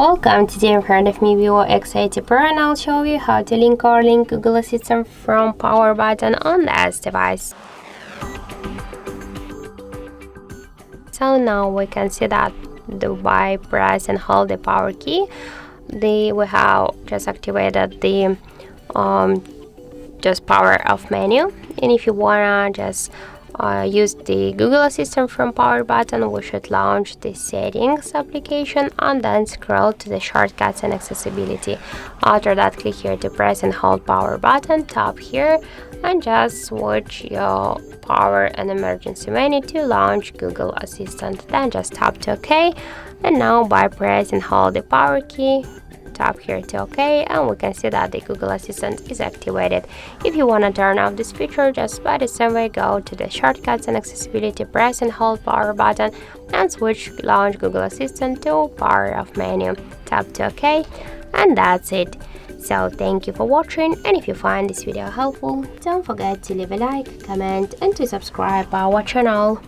Welcome, today in front of me Vivo X80 Pro, and I'll show you how to link or link Google Assistant from power button on this device. So now we can see that by press and hold the power key, we have just activated the just power off menu. And if you wanna just use the Google Assistant from power button, we should launch the settings application and then scroll to the shortcuts and accessibility. After that, click here to press and hold power button, tap here and just switch your power and emergency menu to launch Google Assistant. Then just tap to OK, and now by press and hold the power key, tap here to OK, and we can see that the Google Assistant is activated. If you want to turn off this feature, just by the same way, go to the shortcuts and accessibility, press and hold power button and switch launch Google Assistant to power off menu. Tap to OK, and that's it. So thank you for watching, and if you find this video helpful, don't forget to leave a like, comment and to subscribe our channel.